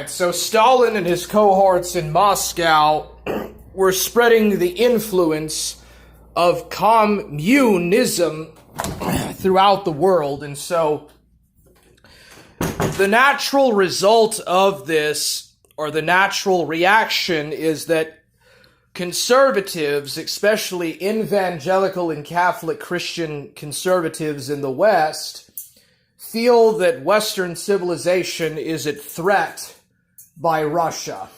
right, so Stalin and his cohorts in Moscow were spreading the influence of communism throughout the world, and so the natural result of this, or the natural reaction, is that conservatives, especially evangelical and Catholic Christian conservatives in the West, feel that Western civilization is at threat by Russia.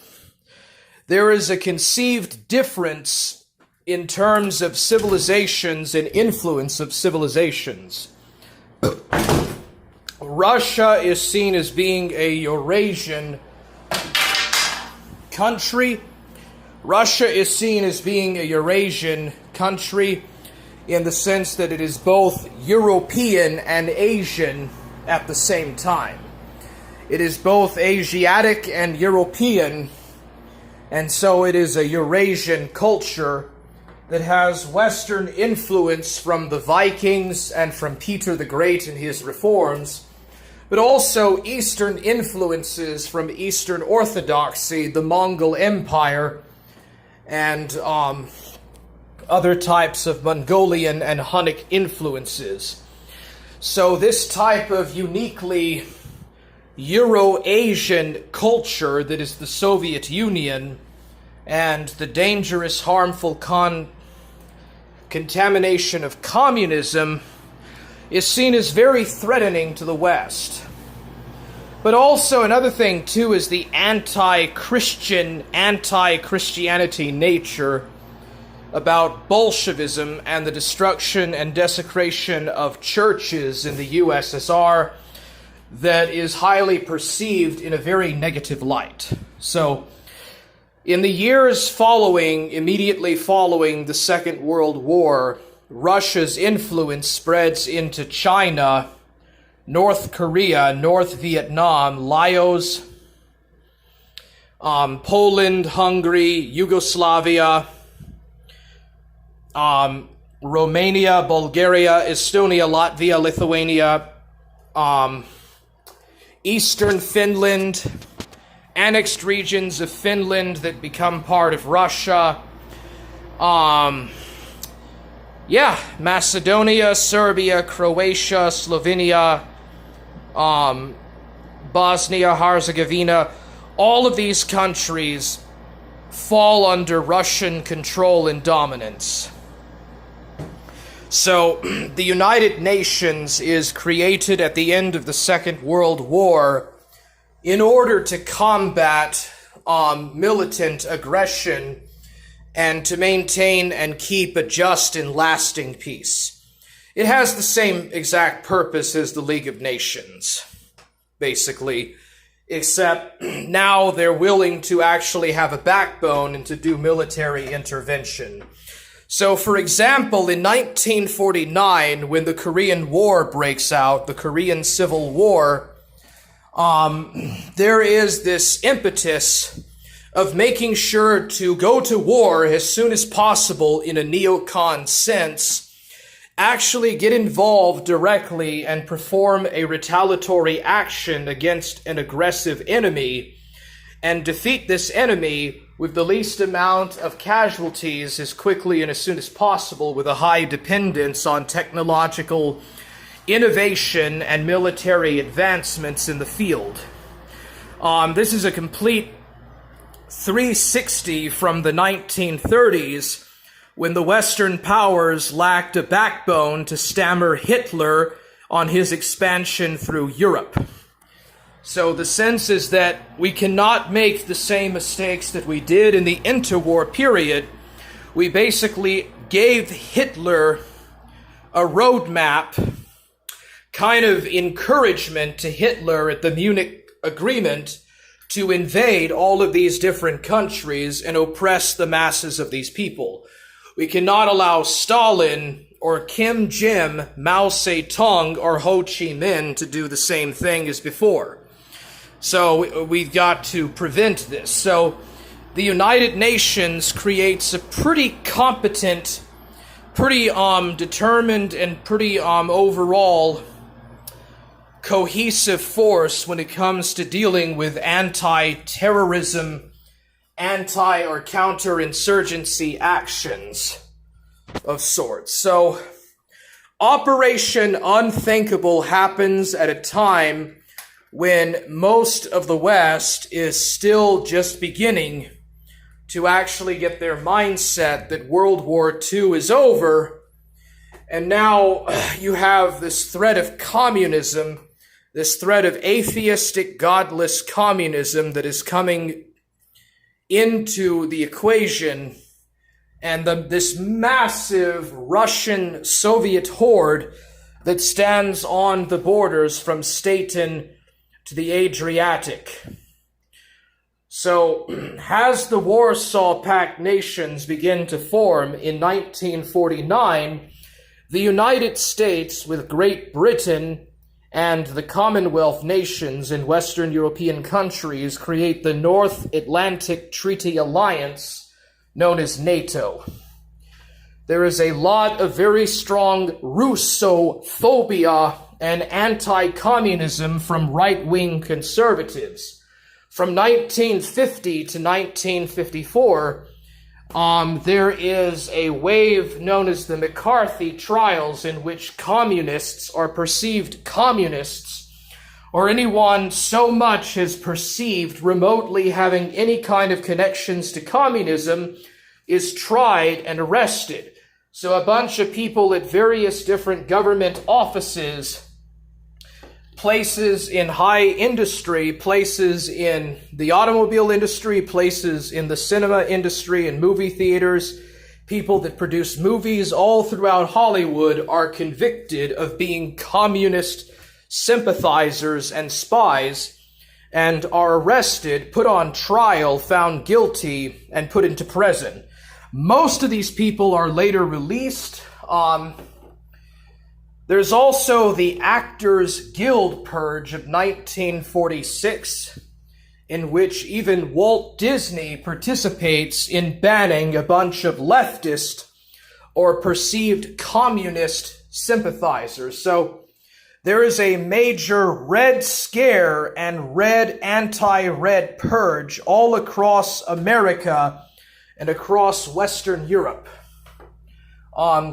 There is a conceived difference in terms of civilizations and influence of civilizations. Russia is seen as being a Eurasian country. Russia is seen as being a Eurasian country in the sense that it is both European and Asian at the same time. It is both Asiatic and European, and so it is a Eurasian culture that has Western influence from the Vikings and from Peter the Great and his reforms, but also Eastern influences from Eastern Orthodoxy, the Mongol Empire, and other types of Mongolian and Hunnic influences. So this type of uniquely Euro-Asian culture that is the Soviet Union and the dangerous, harmful contamination of communism is seen as very threatening to the West. But also another thing, too, is the anti-Christian, anti-Christianity nature about Bolshevism and the destruction and desecration of churches in the USSR that is highly perceived in a very negative light. So, in the years immediately following the Second World War, Russia's influence spreads into China, North Korea, North Vietnam, Laos, Poland, Hungary, Yugoslavia, Romania, Bulgaria, Estonia, Latvia, Lithuania, Eastern Finland, annexed regions of Finland that become part of Russia, Macedonia, Serbia, Croatia, Slovenia, Bosnia-Herzegovina, all of these countries fall under Russian control and dominance. So, the United Nations is created at the end of the Second World War in order to combat militant aggression and to maintain and keep a just and lasting peace. It has the same exact purpose as the League of Nations, basically, except now they're willing to actually have a backbone and to do military intervention. So, for example, in 1949, when the Korean War breaks out, the Korean Civil War, there is this impetus of making sure to go to war as soon as possible in a neocon sense, actually get involved directly and perform a retaliatory action against an aggressive enemy, and defeat this enemy with the least amount of casualties as quickly and as soon as possible, with a high dependence on technological innovation and military advancements in the field. This is a complete 360 from the 1930s, when the Western powers lacked a backbone to stammer Hitler on his expansion through Europe. So the sense is that we cannot make the same mistakes that we did in the interwar period. We basically gave Hitler a roadmap, kind of encouragement to Hitler at the Munich Agreement to invade all of these different countries and oppress the masses of these people. We cannot allow Stalin or Kim Jong, Mao Zedong, or Ho Chi Minh to do the same thing as before. So we've got to prevent this. So the United Nations creates a pretty competent, pretty determined, and pretty overall cohesive force when it comes to dealing with anti-terrorism, anti- or counterinsurgency actions of sorts. So, Operation Unthinkable happens at a time when most of the West is still just beginning to actually get their mindset that World War II is over, and now you have this threat of communism, this threat of atheistic, godless communism that is coming into the equation, and this massive Russian Soviet horde that stands on the borders from Staten to the Adriatic. So, as the Warsaw Pact nations begin to form in 1949, the United States, with Great Britain and the Commonwealth nations in Western European countries, create the North Atlantic Treaty Alliance, known as NATO. There is a lot of very strong Russophobia and anti-communism from right-wing conservatives. From 1950 to 1954, there is a wave known as the McCarthy trials, in which communists or perceived communists, or anyone so much as perceived remotely having any kind of connections to communism, is tried and arrested. So a bunch of people at various different government offices, places in high industry, places in the automobile industry, places in the cinema industry and movie theaters, people that produce movies all throughout Hollywood are convicted of being communist sympathizers and spies, and are arrested, put on trial, found guilty, and put into prison. Most of these people are later released. There's also the Actors Guild Purge of 1946, in which even Walt Disney participates in banning a bunch of leftist or perceived communist sympathizers. So there is a major Red Scare and Red anti-Red purge all across America and across Western Europe.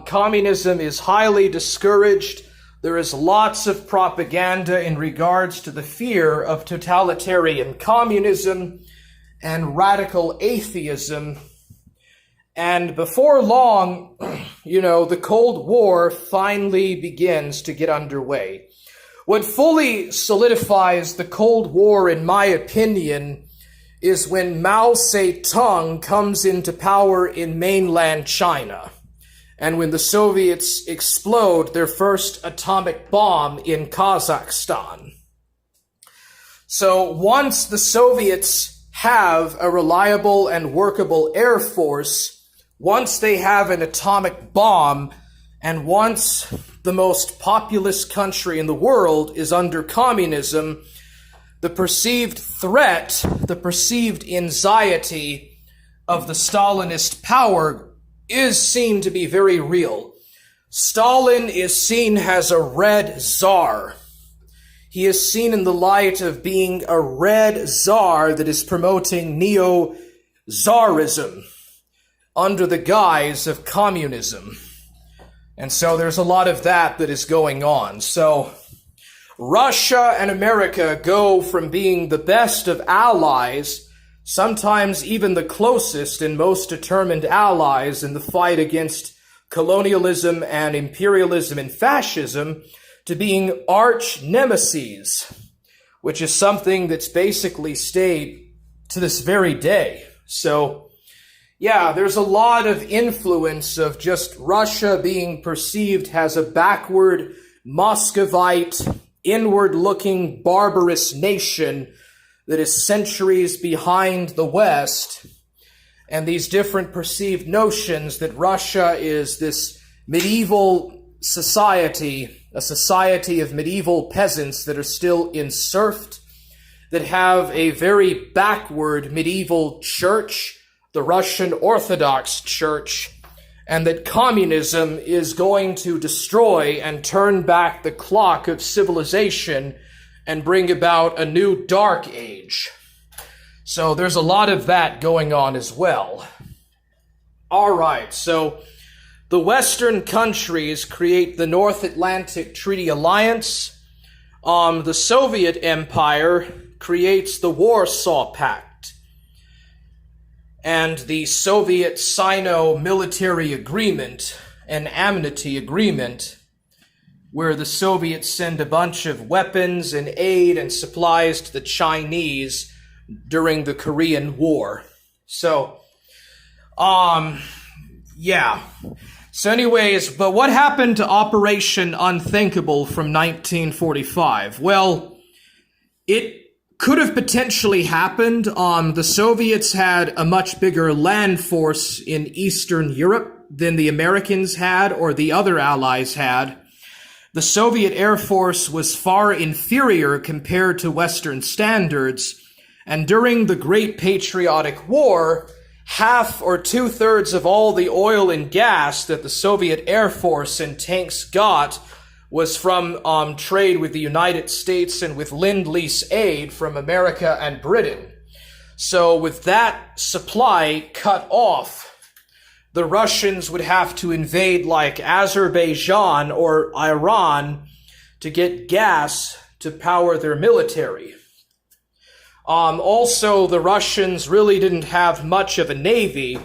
Communism is highly discouraged. There is lots of propaganda in regards to the fear of totalitarian communism and radical atheism. And before long, the Cold War finally begins to get underway. What fully solidifies the Cold War, in my opinion, is when Mao Zedong comes into power in mainland China, and when the Soviets explode their first atomic bomb in Kazakhstan. So once the Soviets have a reliable and workable air force, once they have an atomic bomb, and once the most populous country in the world is under communism, the perceived threat, the perceived anxiety of the Stalinist power is seen to be very real. Stalin is seen as a red czar. He is seen in the light of being a red czar that is promoting neo-czarism under the guise of communism. And so there's a lot of that is going on. So Russia and America go from being the best of allies, sometimes even the closest and most determined allies in the fight against colonialism and imperialism and fascism, to being arch nemeses, which is something that's basically stayed to this very day. So, yeah, there's a lot of influence of just Russia being perceived as a backward, Muscovite, inward-looking, barbarous nation that is centuries behind the West, and these different perceived notions that Russia is this medieval society, a society of medieval peasants that are still enserfed, that have a very backward medieval church, the Russian Orthodox Church, and that communism is going to destroy and turn back the clock of civilization and bring about a new dark age. So there's a lot of that going on as well. All right, so the Western countries create the North Atlantic Treaty Alliance. The Soviet Empire creates the Warsaw Pact and the Soviet Sino Military Agreement, an amity agreement, where the Soviets send a bunch of weapons and aid and supplies to the Chinese during the Korean War. So, yeah. So anyways, but what happened to Operation Unthinkable from 1945? Well, it could have potentially happened. The Soviets had a much bigger land force in Eastern Europe than the Americans had or the other allies had. The Soviet Air Force was far inferior compared to Western standards, and during the Great Patriotic War, half or two-thirds of all the oil and gas that the Soviet Air Force and tanks got was from trade with the United States and with Lend-Lease aid from America and Britain. So with that supply cut off, the Russians would have to invade like Azerbaijan or Iran to get gas to power their military. Also, the Russians really didn't have much of a navy.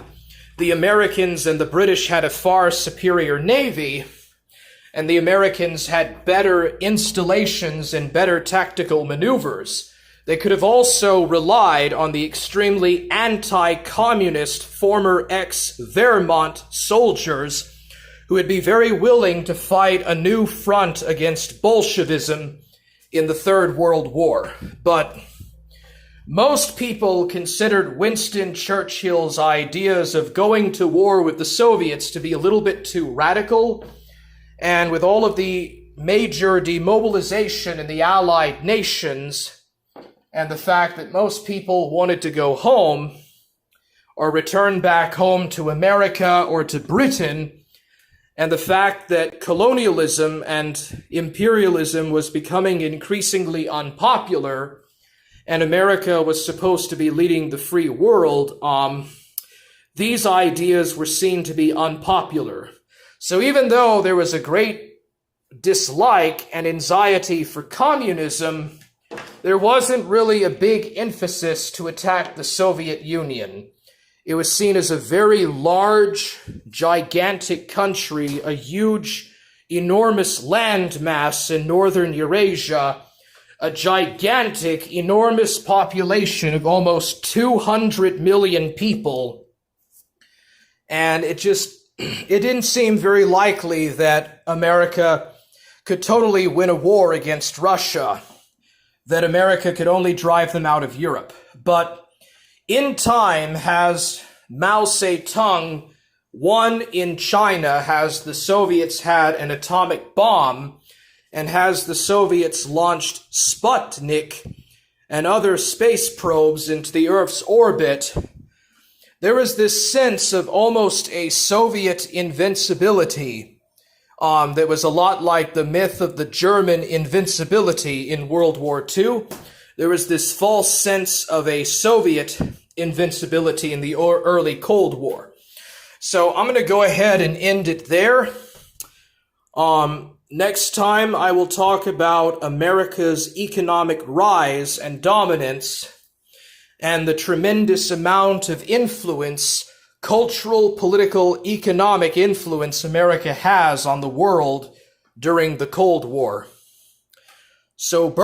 The Americans and the British had a far superior navy, and the Americans had better installations and better tactical maneuvers. They could have also relied on the extremely anti-communist former ex-Wehrmacht soldiers who would be very willing to fight a new front against Bolshevism in the Third World War. But most people considered Winston Churchill's ideas of going to war with the Soviets to be a little bit too radical, and with all of the major demobilization in the Allied nations, and the fact that most people wanted to go home or return back home to America or to Britain, and the fact that colonialism and imperialism was becoming increasingly unpopular, and America was supposed to be leading the free world, these ideas were seen to be unpopular. So even though there was a great dislike and anxiety for communism, there wasn't really a big emphasis to attack the Soviet Union. It was seen as a very large, gigantic country, a huge, enormous landmass in northern Eurasia, a gigantic, enormous population of almost 200 million people. And it didn't seem very likely that America could totally win a war against Russia, that America could only drive them out of Europe. But in time, has Mao Zedong won in China, has the Soviets had an atomic bomb, and has the Soviets launched Sputnik and other space probes into the Earth's orbit, there was this sense of almost a Soviet invincibility that was a lot like the myth of the German invincibility in World War II. There was this false sense of a Soviet invincibility in the early Cold War. So I'm going to go ahead and end it there. Next time I will talk about America's economic rise and dominance and the tremendous amount of influence, cultural, political, economic influence America has on the world during the Cold War. So